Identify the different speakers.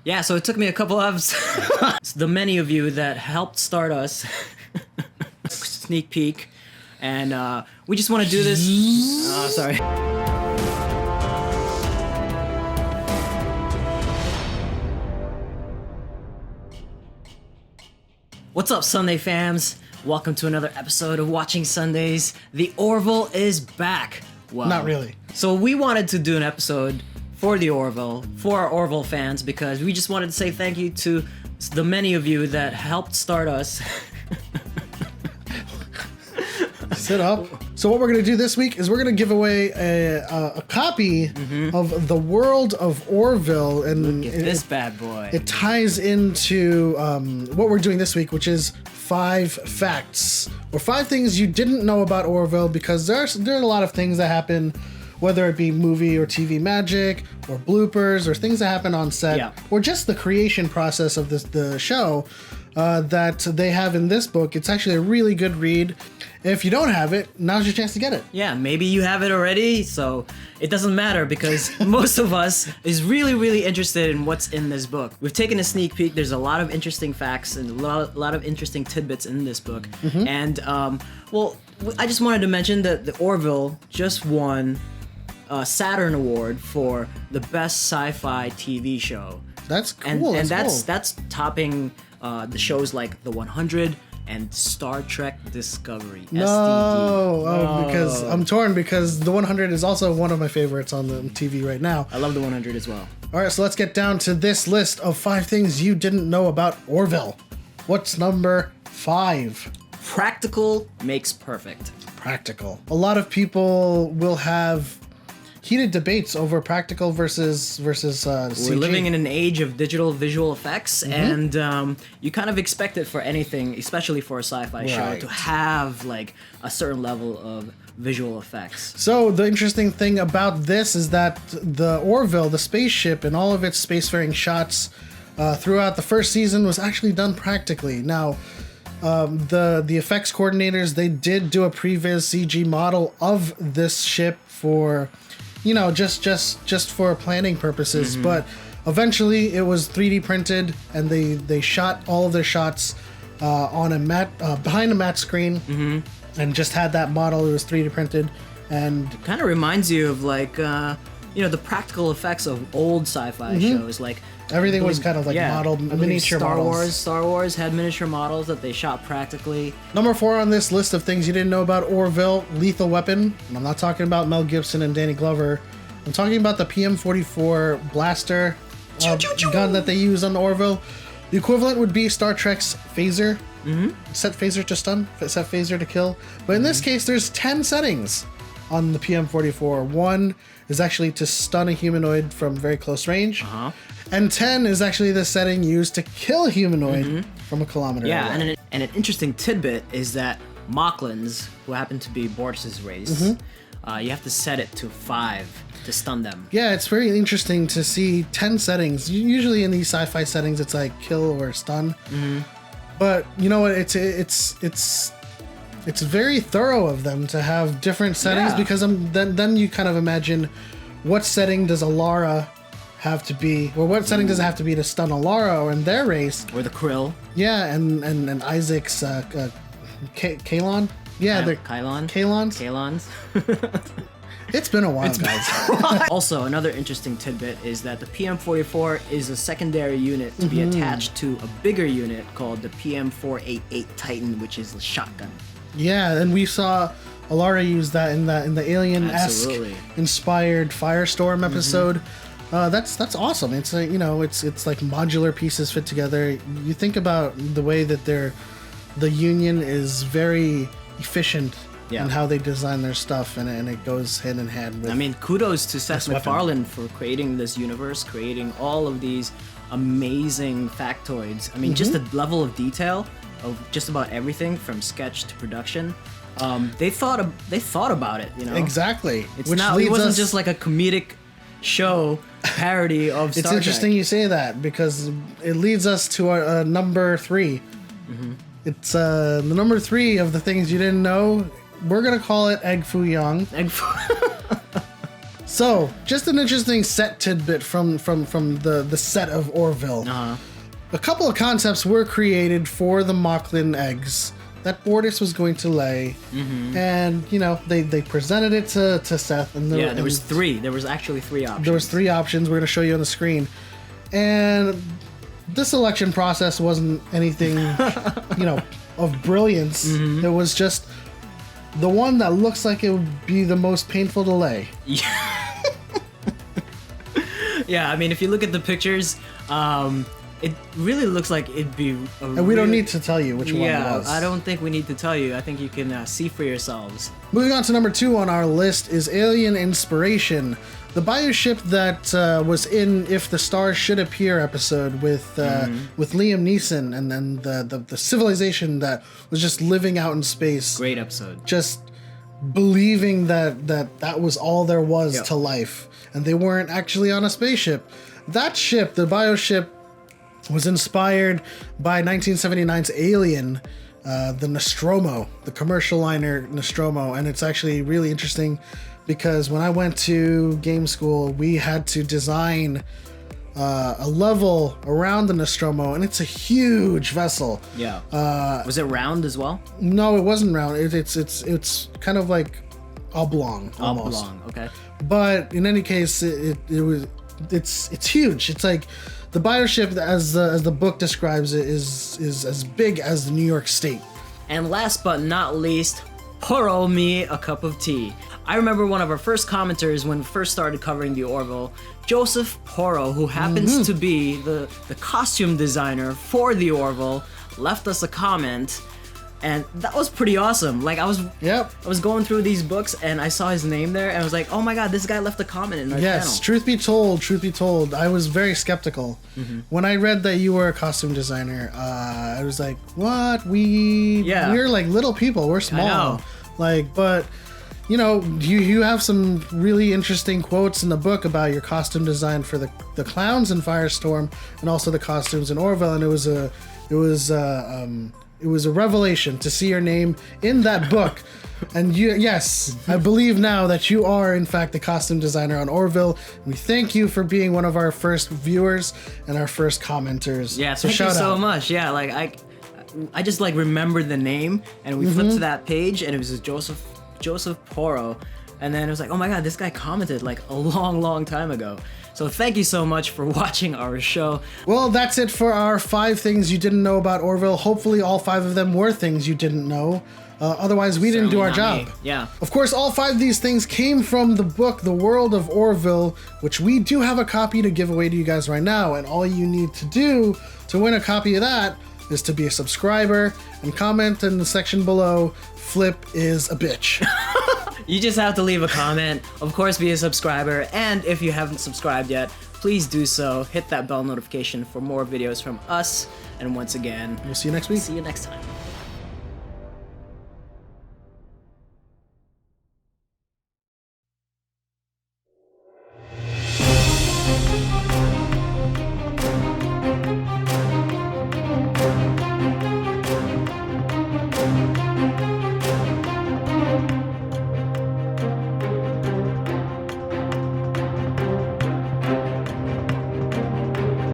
Speaker 1: Yeah, so it took me a couple of the many of you that helped start us. Sneak peek. And we just want to do this. Oh, sorry. What's up, Sunday fams? Welcome to another episode of Watching Sundays. The Orville is back. Wow.
Speaker 2: Not really.
Speaker 1: So we wanted to do an episode for the Orville, for our Orville fans, because we just wanted to say thank you to the many of you that helped start us.
Speaker 2: Sit up. So what we're going to do this week is we're going to give away a copy of the World of Orville. And
Speaker 1: Look at this bad boy.
Speaker 2: It ties into what we're doing this week, which is 5 facts or 5 things you didn't know about Orville, because there are a lot of things that happen, whether it be movie or TV magic or bloopers or things that happen on set, or just the creation process of the show that they have in this book. It's actually a really good read. If you don't have it, now's your chance to get it.
Speaker 1: Yeah, maybe you have it already, so it doesn't matter because most of us is really interested in what's in this book. We've taken a sneak peek. There's a lot of interesting facts and a lot of interesting tidbits in this book. And, well, I just wanted to mention that the Orville just won a Saturn Award for the best sci-fi TV show.
Speaker 2: That's cool.
Speaker 1: And that's topping the shows like The 100 and Star Trek Discovery.
Speaker 2: No,
Speaker 1: STD.
Speaker 2: Because I'm torn, because The 100 is also one of my favorites on the TV right now.
Speaker 1: I love The 100 as well.
Speaker 2: All right, so let's get down to this list of 5 things you didn't know about Orville. What's number 5?
Speaker 1: Practical makes perfect.
Speaker 2: Practical. A lot of people will have heated debates over practical versus CG.
Speaker 1: We're living in an age of digital visual effects, and you kind of expect it for anything, especially for a sci-fi show, to have like a certain level of visual effects.
Speaker 2: So the interesting thing about this is that the Orville, the spaceship, and all of its spacefaring shots throughout the first season was actually done practically. Now, the effects coordinators, they did do a previs CG model of this ship for, you know, just for planning purposes, but eventually it was 3D printed, and they shot all of their shots on a matte behind a matte screen, and just had that model. It was 3D printed, and
Speaker 1: it kind of reminds you of like you know, the practical effects of old sci-fi shows. Like
Speaker 2: everything was kind of like modeled, miniature models.
Speaker 1: Star Wars had miniature models that they shot practically.
Speaker 2: Number 4 on this list of things you didn't know about Orville: Lethal Weapon. And I'm not talking about Mel Gibson and Danny Glover. I'm talking about the PM-44 blaster gun that they use on the Orville. The equivalent would be Star Trek's phaser. Set phaser to stun, set phaser to kill. But in this case, there's 10 settings on the PM-44. 1 is actually to stun a humanoid from very close range. And 10 is actually the setting used to kill a humanoid from a kilometer away.
Speaker 1: And an interesting tidbit is that Mocklins, who happen to be Boris's race, you have to set it to 5 to stun them.
Speaker 2: Yeah, it's very interesting to see 10 settings. Usually in these sci-fi settings, it's like kill or stun. But you know what? It's very thorough of them to have different settings, because then you kind of imagine, what setting does Alara have to be, or what setting does it have to be to stun Alara or in their race,
Speaker 1: or the Krill?
Speaker 2: Yeah, and Isaac's Kalon. Yeah, they're
Speaker 1: Kalons.
Speaker 2: It's been a while, guys.
Speaker 1: Also, another interesting tidbit is that the PM-44 is a secondary unit to be attached to a bigger unit called the PM-488 Titan, which is a shotgun.
Speaker 2: Yeah, and we saw Alara use that in the Alien-esque inspired Firestorm episode. That's awesome. It's like, you know, it's like modular pieces fit together. You think about the way that the Union is very efficient in how they design their stuff, and it goes hand in hand with,
Speaker 1: I mean, kudos to Seth MacFarlane for creating this universe, creating all of these amazing factoids. I mean, just the level of detail of just about everything from sketch to production. They thought about it, you know.
Speaker 2: Exactly.
Speaker 1: It wasn't just like a comedic show parody of Star Trek.
Speaker 2: It's interesting you say that, because it leads us to our number 3. It's the number 3 of the things you didn't know. We're gonna call it Egg Foo Young. So, just an interesting set tidbit from the set of Orville.
Speaker 1: Uh-huh.
Speaker 2: A couple of concepts were created for the Mocklin eggs that Bortus was going to lay, and they presented it to Seth. And
Speaker 1: there was three. There was actually three options.
Speaker 2: There was three options. We're going to show you on the screen, and the selection process wasn't anything, of brilliance. It was just the one that looks like it would be the most painful to lay.
Speaker 1: Yeah, I mean, if you look at the pictures, it really looks like it'd be
Speaker 2: and we don't need to tell you which one it was.
Speaker 1: I don't think we need to tell you. I think you can see for yourselves.
Speaker 2: Moving on to number 2 on our list is Alien Inspiration, the bioship that was in If the Stars Should Appear episode with Liam Neeson, and then the civilization that was just living out in space.
Speaker 1: Great episode.
Speaker 2: Just believing that was all there was to life, and they weren't actually on a spaceship. That ship, the bioship, was inspired by 1979's Alien, the Nostromo, the commercial liner Nostromo, and it's actually really interesting because when I went to game school, we had to design a level around the Nostromo, and it's a huge vessel.
Speaker 1: Yeah. Was it round as well?
Speaker 2: No, it wasn't round. It's kind of like oblong almost.
Speaker 1: Oblong, okay.
Speaker 2: But in any case, it's huge. It's like the bioship, as the book describes it, is as big as the New York State.
Speaker 1: And last but not least, pour me a cup of tea. I remember one of our first commenters when we first started covering the Orville, Joseph Porro, who happens to be the costume designer for the Orville, left us a comment, and that was pretty awesome. Like I was going through these books and I saw his name there and I was like, oh my god, this guy left a comment in our channel.
Speaker 2: Yes, truth be told, I was very skeptical. When I read that you were a costume designer, I was like, what? We're like little people, we're small.
Speaker 1: I know.
Speaker 2: Like, but you have some really interesting quotes in the book about your costume design for the clowns in Firestorm and also the costumes in Orville, and it was a revelation to see your name in that book. And yes, I believe now that you are in fact the costume designer on Orville. We thank you for being one of our first viewers and our first commenters.
Speaker 1: Yeah, so thank you so much. Yeah, like I just like remembered the name, and we flipped to that page and it was Joseph Porro, and then it was like, oh my god, this guy commented like a long time ago. So thank you so much for watching our show.
Speaker 2: Well, that's it for our 5 things you didn't know about Orville. Hopefully all 5 of them were things you didn't know. Otherwise, we didn't do our job.
Speaker 1: Yeah.
Speaker 2: Of course, all 5 of these things came from the book, The World of Orville, which we do have a copy to give away to you guys right now. And all you need to do to win a copy of that is to be a subscriber and comment in the section below, Flip is a bitch.
Speaker 1: You just have to leave a comment, of course be a subscriber, and if you haven't subscribed yet, please do so. Hit that bell notification for more videos from us, and once again,
Speaker 2: we'll see you next week.
Speaker 1: See you next time.